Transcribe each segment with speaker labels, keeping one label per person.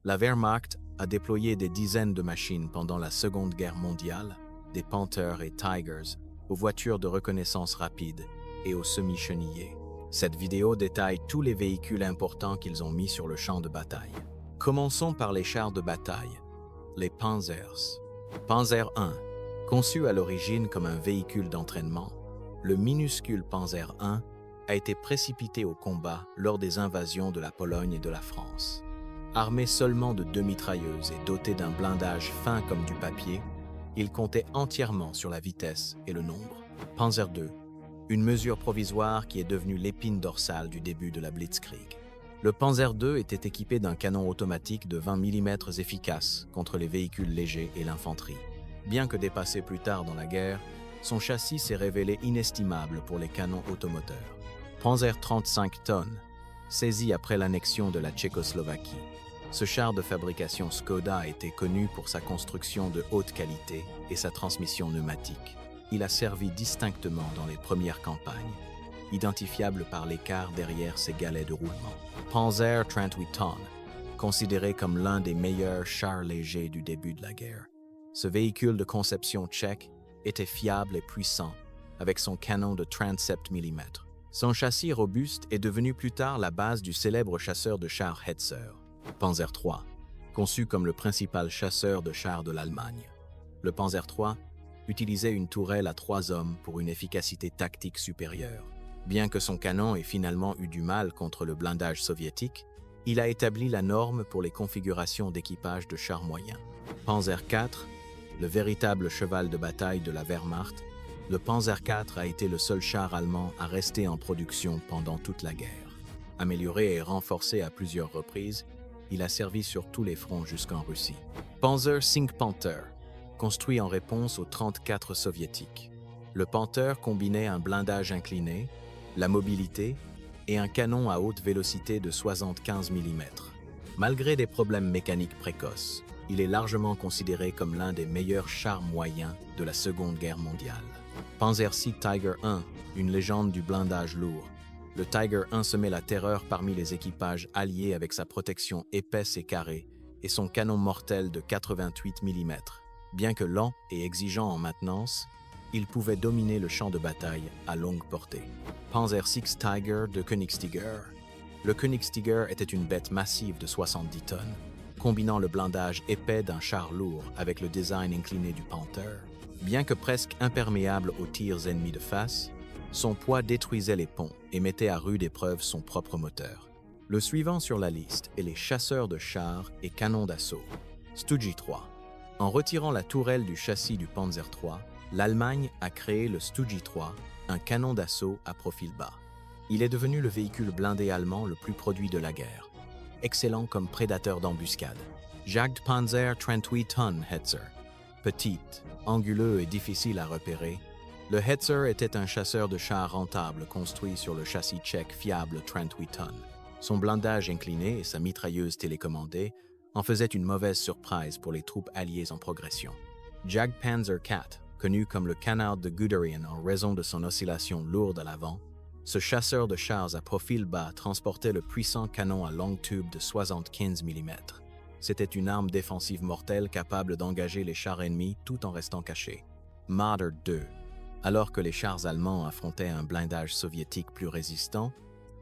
Speaker 1: La Wehrmacht a déployé des dizaines de machines pendant la Seconde Guerre mondiale, des Panthers et Tigers, aux voitures de reconnaissance rapide et aux semi-chenillés. Cette vidéo détaille tous les véhicules importants qu'ils ont mis sur le champ de bataille. Commençons par les chars de bataille, les Panzers. Panzer I, conçu à l'origine comme un véhicule d'entraînement, le minuscule Panzer I a été précipité au combat lors des invasions de la Pologne et de la France. Armé seulement de 2 mitrailleuses et doté d'un blindage fin comme du papier, il comptait entièrement sur la vitesse et le nombre. Panzer II, une mesure provisoire qui est devenue l'épine dorsale du début de la Blitzkrieg. Le Panzer II était équipé d'un canon automatique de 20 mm efficace contre les véhicules légers et l'infanterie. Bien que dépassé plus tard dans la guerre, son châssis s'est révélé inestimable pour les canons automoteurs. Panzer 35 tonnes, saisi après l'annexion de la Tchécoslovaquie. Ce char de fabrication Škoda a été connu pour sa construction de haute qualité et sa transmission pneumatique. Il a servi distinctement dans les premières campagnes, identifiable par l'écart derrière ses galets de roulement. Panzer 38 tonnes, considéré comme l'un des meilleurs chars légers du début de la guerre. Ce véhicule de conception tchèque était fiable et puissant, avec son canon de 37 mm. Son châssis robuste est devenu plus tard la base du célèbre chasseur de chars Hetzer. Panzer III, conçu comme le principal chasseur de chars de l'Allemagne. Le Panzer III utilisait une tourelle à 3 hommes pour une efficacité tactique supérieure. Bien que son canon ait finalement eu du mal contre le blindage soviétique, il a établi la norme pour les configurations d'équipage de chars moyens. Panzer IV, le véritable cheval de bataille de la Wehrmacht, le Panzer IV a été le seul char allemand à rester en production pendant toute la guerre. Amélioré et renforcé à plusieurs reprises, il a servi sur tous les fronts jusqu'en Russie. Panzer V Panther, construit en réponse aux 34 soviétiques. Le Panther combinait un blindage incliné, la mobilité et un canon à haute vélocité de 75 mm. Malgré des problèmes mécaniques précoces, il est largement considéré comme l'un des meilleurs chars moyens de la Seconde Guerre mondiale. Panzer VI Tiger I, une légende du blindage lourd. Le Tiger I semait la terreur parmi les équipages alliés avec sa protection épaisse et carrée et son canon mortel de 88 mm. Bien que lent et exigeant en maintenance, il pouvait dominer le champ de bataille à longue portée. Panzer VI Tiger de Königstiger. Le Königstiger était une bête massive de 70 tonnes, combinant le blindage épais d'un char lourd avec le design incliné du Panther. Bien que presque imperméable aux tirs ennemis de face, son poids détruisait les ponts et mettait à rude épreuve son propre moteur. Le suivant sur la liste est les chasseurs de chars et canons d'assaut. Stugii III. En retirant la tourelle du châssis du Panzer III, l'Allemagne a créé le Stugii III, un canon d'assaut à profil bas. Il est devenu le véhicule blindé allemand le plus produit de la guerre, excellent comme prédateur d'embuscade. Jagdpanzer 38 tonnes Hetzer. Petite, anguleux et difficile à repérer, le Hetzer était un chasseur de chars rentable construit sur le châssis tchèque fiable 38 tonnes. Son blindage incliné et sa mitrailleuse télécommandée en faisaient une mauvaise surprise pour les troupes alliées en progression. Jagdpanzer IV, connu comme le canard de Guderian en raison de son oscillation lourde à l'avant, ce chasseur de chars à profil bas transportait le puissant canon à longue tube de 75 mm. C'était une arme défensive mortelle capable d'engager les chars ennemis tout en restant cachés. Marder II. Alors que les chars allemands affrontaient un blindage soviétique plus résistant,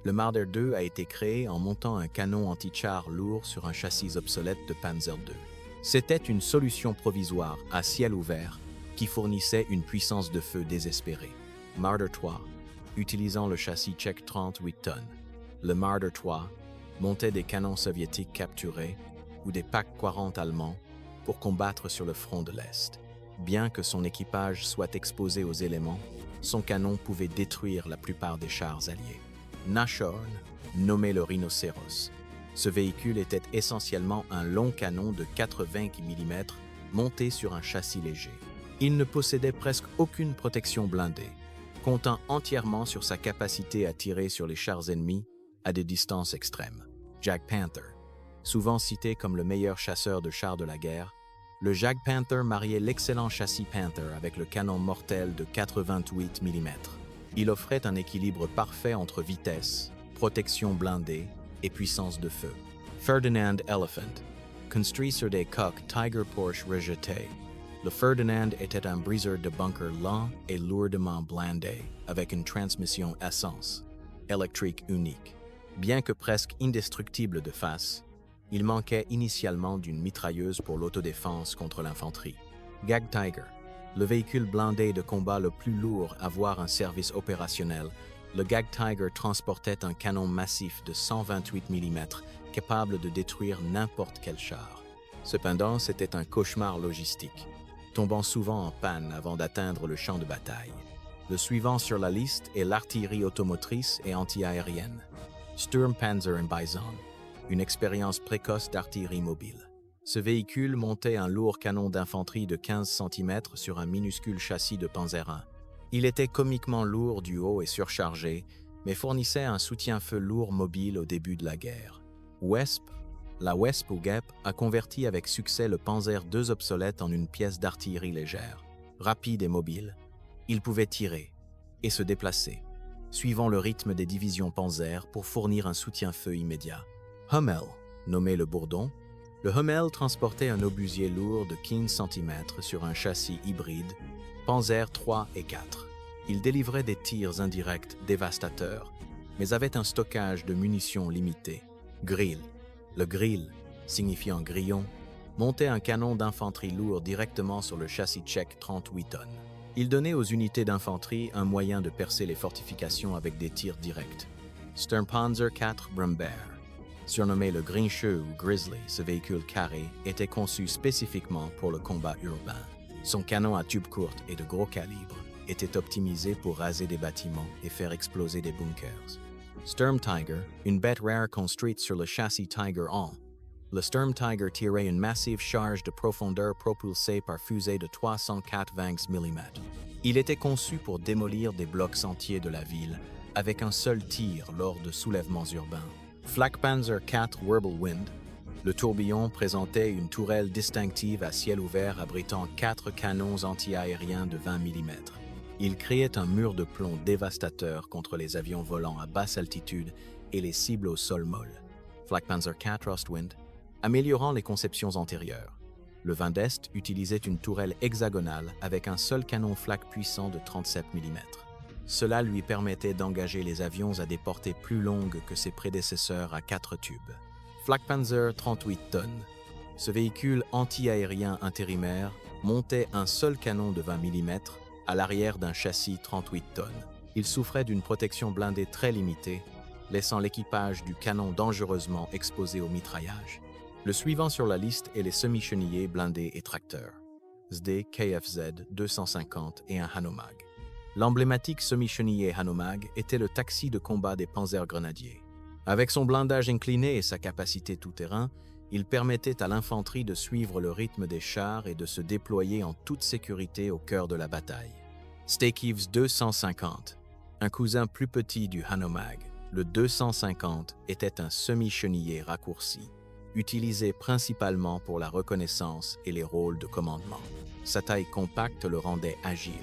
Speaker 1: le Marder II a été créé en montant un canon anti-char lourd sur un châssis obsolète de Panzer II. C'était une solution provisoire à ciel ouvert qui fournissait une puissance de feu désespérée. Marder III, utilisant le châssis tchèque 38 tonnes. Le Marder III montait des canons soviétiques capturés ou des PaK-40 allemands pour combattre sur le front de l'Est. Bien que son équipage soit exposé aux éléments, son canon pouvait détruire la plupart des chars alliés. Nashorn, nommé le rhinocéros. Ce véhicule était essentiellement un long canon de 80 mm monté sur un châssis léger. Il ne possédait presque aucune protection blindée, comptant entièrement sur sa capacité à tirer sur les chars ennemis à des distances extrêmes. Jagdpanther, souvent cité comme le meilleur chasseur de chars de la guerre, le Jagdpanther mariait l'excellent châssis Panther avec le canon mortel de 88 mm. Il offrait un équilibre parfait entre vitesse, protection blindée et puissance de feu. Ferdinand Elephant, construit sur des coques Tiger Porsche rejetées. Le Ferdinand était un briseur de bunker lent et lourdement blindé, avec une transmission essence électrique unique. Bien que presque indestructible de face, il manquait initialement d'une mitrailleuse pour l'autodéfense contre l'infanterie. Gag Tiger, le véhicule blindé de combat le plus lourd à voir un service opérationnel, le Gag Tiger transportait un canon massif de 128 mm capable de détruire n'importe quel char. Cependant, c'était un cauchemar logistique, tombant souvent en panne avant d'atteindre le champ de bataille. Le suivant sur la liste est l'artillerie automotrice et anti-aérienne. Sturmpanzer and Bison, une expérience précoce d'artillerie mobile. Ce véhicule montait un lourd canon d'infanterie de 15 cm sur un minuscule châssis de Panzer I. Il était comiquement lourd du haut et surchargé, mais fournissait un soutien-feu lourd mobile au début de la guerre. La Wesp ou Gep a converti avec succès le Panzer II obsolète en une pièce d'artillerie légère. Rapide et mobile, il pouvait tirer et se déplacer, suivant le rythme des divisions Panzer pour fournir un soutien-feu immédiat. Hummel, nommé le Bourdon, le Hummel transportait un obusier lourd de 15 cm sur un châssis hybride, Panzer III et IV. Il délivrait des tirs indirects dévastateurs, mais avait un stockage de munitions limité. Grill. Le grill, signifiant grillon, montait un canon d'infanterie lourd directement sur le châssis tchèque 38 tonnes. Il donnait aux unités d'infanterie un moyen de percer les fortifications avec des tirs directs. Sturmpanzer IV Brummbär. Surnommé le Grincheux ou Grizzly, ce véhicule carré était conçu spécifiquement pour le combat urbain. Son canon à tube courte et de gros calibre était optimisé pour raser des bâtiments et faire exploser des bunkers. Sturm Tiger, une bête rare construite sur le châssis Tiger I. Le Sturm Tiger tirait une massive charge de profondeur propulsée par fusée de 380 mm. Il était conçu pour démolir des blocs entiers de la ville avec un seul tir lors de soulèvements urbains. Flakpanzer IV Wirbelwind, le tourbillon présentait une tourelle distinctive à ciel ouvert abritant 4 canons anti-aériens de 20 mm. Il créait un mur de plomb dévastateur contre les avions volants à basse altitude et les cibles au sol molle. Flakpanzer IV Ostwind, améliorant les conceptions antérieures. Le 20 d'Est utilisait une tourelle hexagonale avec un seul canon flak puissant de 37 mm. Cela lui permettait d'engager les avions à des portées plus longues que ses prédécesseurs à 4 tubes. Flakpanzer 38 tonnes. Ce véhicule anti-aérien intérimaire montait un seul canon de 20 mm à l'arrière d'un châssis 38 tonnes. Il souffrait d'une protection blindée très limitée, laissant l'équipage du canon dangereusement exposé au mitraillage. Le suivant sur la liste est les semi-chenillés blindés et tracteurs. SD KFZ 250 et un Hanomag. L'emblématique semi-chenillé Hanomag était le taxi de combat des panzergrenadiers. Avec son blindage incliné et sa capacité tout-terrain, il permettait à l'infanterie de suivre le rythme des chars et de se déployer en toute sécurité au cœur de la bataille. Stakivs 250, un cousin plus petit du Hanomag, le 250 était un semi-chenillé raccourci, utilisé principalement pour la reconnaissance et les rôles de commandement. Sa taille compacte le rendait agile,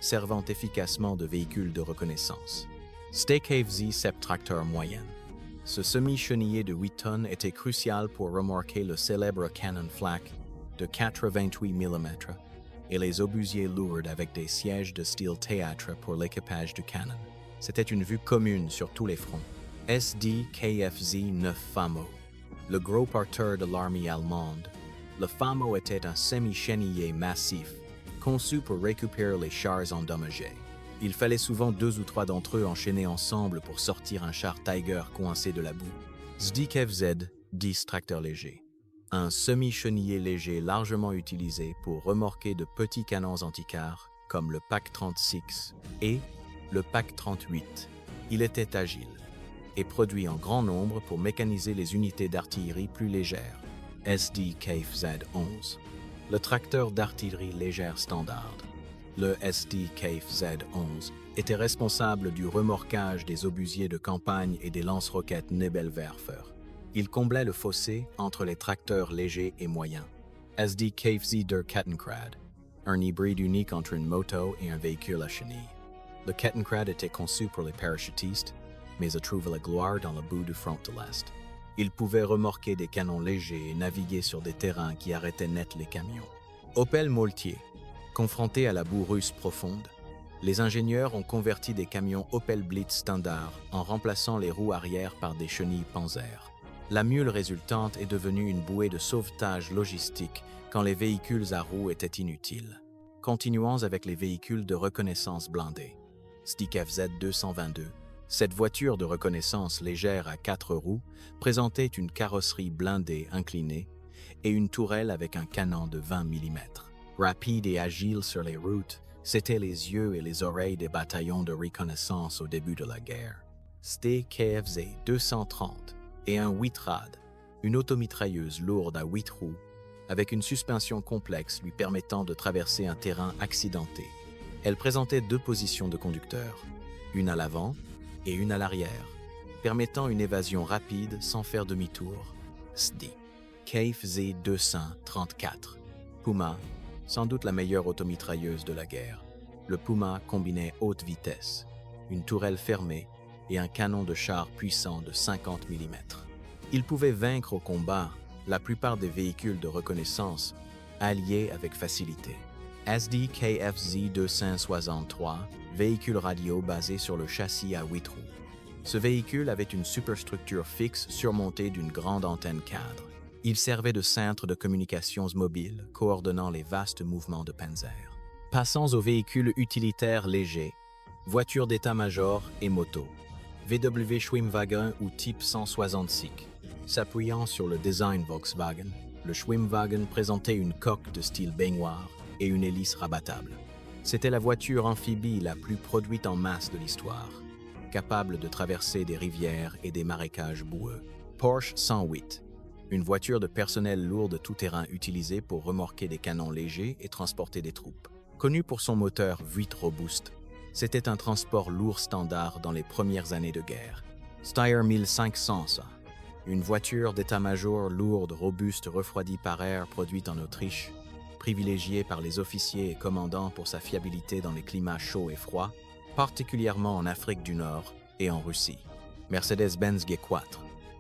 Speaker 1: servant efficacement de véhicule de reconnaissance. Stakavz Sept tracteur moyenne. Ce semi-chenillé de 8 tonnes était crucial pour remorquer le célèbre canon flak de 88 mm et les obusiers lourds avec des sièges de style théâtre pour l'équipage du canon. C'était une vue commune sur tous les fronts. SD-KFZ 9 FAMO. Le gros porteur de l'armée allemande, le FAMO était un semi-chenillé massif conçu pour récupérer les chars endommagés. Il fallait souvent 2 ou 3 d'entre eux enchaînés ensemble pour sortir un char Tiger coincé de la boue. SDKFZ 10 tracteurs légers. Un semi-chenillé léger largement utilisé pour remorquer de petits canons antiquars comme le PAC 36 et le PAC 38. Il était agile et produit en grand nombre pour mécaniser les unités d'artillerie plus légères. SDKFZ 11. Le tracteur d'artillerie légère standard. Le SDKFZ-11 était responsable du remorquage des obusiers de campagne et des lance-roquettes Nebelwerfer. Il comblait le fossé entre les tracteurs légers et moyens. SDKFZ der Kettenkrad, un hybride unique entre une moto et un véhicule à chenilles. Le Kettenkrad était conçu pour les parachutistes, mais a trouvé la gloire dans le bout du front de l'Est. Il pouvait remorquer des canons légers et naviguer sur des terrains qui arrêtaient net les camions. Opel Moltier. Confronté à la boue russe profonde, les ingénieurs ont converti des camions Opel Blitz standard en remplaçant les roues arrière par des chenilles Panzer. La mule résultante est devenue une bouée de sauvetage logistique quand les véhicules à roues étaient inutiles. Continuons avec les véhicules de reconnaissance blindés. SDKFZ 222. Cette voiture de reconnaissance légère à 4 roues présentait une carrosserie blindée inclinée et une tourelle avec un canon de 20 mm. Rapide et agile sur les routes, c'était les yeux et les oreilles des bataillons de reconnaissance au début de la guerre. SDKFZ 230 et un 8 rad, une automitrailleuse lourde à 8 roues, avec une suspension complexe lui permettant de traverser un terrain accidenté. Elle présentait 2 positions de conducteur, une à l'avant et une à l'arrière, permettant une évasion rapide sans faire demi-tour. SDKFZ 234. Puma, sans doute la meilleure automitrailleuse de la guerre. Le Puma combinait haute vitesse, une tourelle fermée et un canon de char puissant de 50 mm. Il pouvait vaincre au combat la plupart des véhicules de reconnaissance alliés avec facilité. SDKFZ 263, véhicule radio basé sur le châssis à 8 roues. Ce véhicule avait une superstructure fixe surmontée d'une grande antenne cadre. Il servait de centre de communications mobile, coordonnant les vastes mouvements de Panzer. Passons aux véhicules utilitaires légers, voitures d'état-major et motos. VW Schwimmwagen ou type 166. S'appuyant sur le design Volkswagen, le Schwimmwagen présentait une coque de style baignoire et une hélice rabattable. C'était la voiture amphibie la plus produite en masse de l'histoire, capable de traverser des rivières et des marécages boueux. Porsche 108, une voiture de personnel lourde tout-terrain utilisée pour remorquer des canons légers et transporter des troupes. Connue pour son moteur V8 robuste, c'était un transport lourd standard dans les premières années de guerre. Steyr 1500, une voiture d'état-major lourde, robuste, refroidie par air, produite en Autriche, privilégiée par les officiers et commandants pour sa fiabilité dans les climats chauds et froids, particulièrement en Afrique du Nord et en Russie. Mercedes-Benz G4,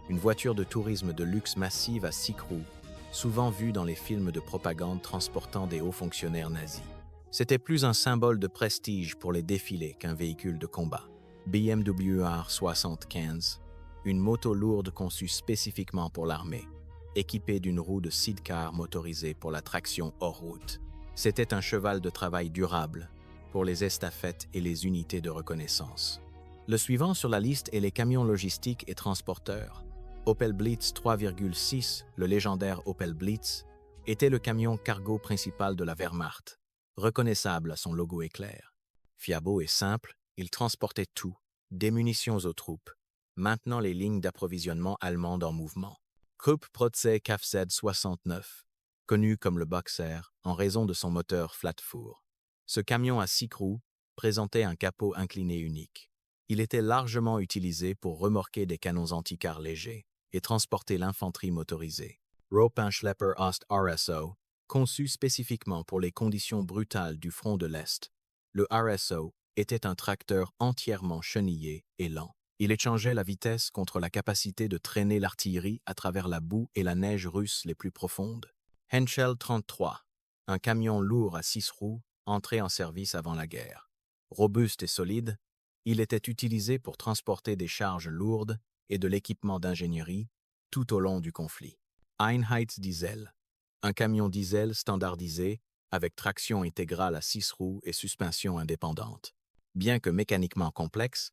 Speaker 1: une voiture de tourisme de luxe massive à 6 roues, souvent vue dans les films de propagande transportant des hauts fonctionnaires nazis. C'était plus un symbole de prestige pour les défilés qu'un véhicule de combat. BMW R75, une moto lourde conçue spécifiquement pour l'armée, équipée d'une roue de sidecar motorisée pour la traction hors route. C'était un cheval de travail durable pour les estafettes et les unités de reconnaissance. Le suivant sur la liste est les camions logistiques et transporteurs. Opel Blitz 3,6, le légendaire Opel Blitz, était le camion cargo principal de la Wehrmacht, reconnaissable à son logo éclair. Fiable et simple, il transportait tout, des munitions aux troupes, maintenant les lignes d'approvisionnement allemandes en mouvement. Krupp Protze KFZ 69, connu comme le Boxer en raison de son moteur flat-four. Ce camion à 6 roues présentait un capot incliné unique. Il était largement utilisé pour remorquer des canons antiquars légers et transporter l'infanterie motorisée. Ruppensschlepper Ost RSO, conçu spécifiquement pour les conditions brutales du front de l'Est, le RSO était un tracteur entièrement chenillé et lent. Il échangeait la vitesse contre la capacité de traîner l'artillerie à travers la boue et la neige russe les plus profondes. Henschel 33, un camion lourd à 6 roues, entré en service avant la guerre. Robuste et solide, il était utilisé pour transporter des charges lourdes et de l'équipement d'ingénierie tout au long du conflit. Einheitsdiesel, un camion diesel standardisé avec traction intégrale à 6 roues et suspension indépendante. Bien que mécaniquement complexe,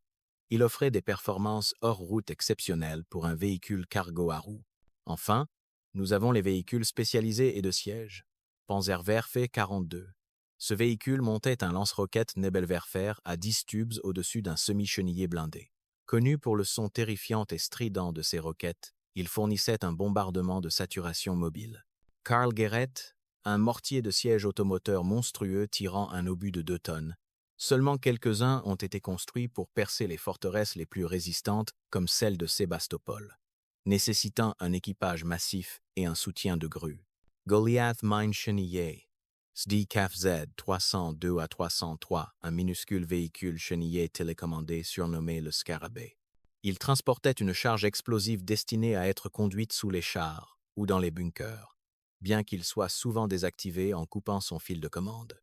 Speaker 1: il offrait des performances hors route exceptionnelles pour un véhicule cargo à roues. Enfin, nous avons les véhicules spécialisés et de siège. Panzerwerfe 42. Ce véhicule montait un lance-roquettes Nebelwerfer à 10 tubes au-dessus d'un semi-chenillé blindé. Connu pour le son terrifiant et strident de ses roquettes, il fournissait un bombardement de saturation mobile. Karl Guéret, un mortier de siège automoteur monstrueux tirant un obus de 2 tonnes. Seulement quelques-uns ont été construits pour percer les forteresses les plus résistantes comme celle de Sébastopol, nécessitant un équipage massif et un soutien de grue. Goliath Mine Chenillé, SDKFZ 302 à 303, un minuscule véhicule chenillé télécommandé surnommé le Scarabée. Il transportait une charge explosive destinée à être conduite sous les chars ou dans les bunkers, bien qu'il soit souvent désactivé en coupant son fil de commande.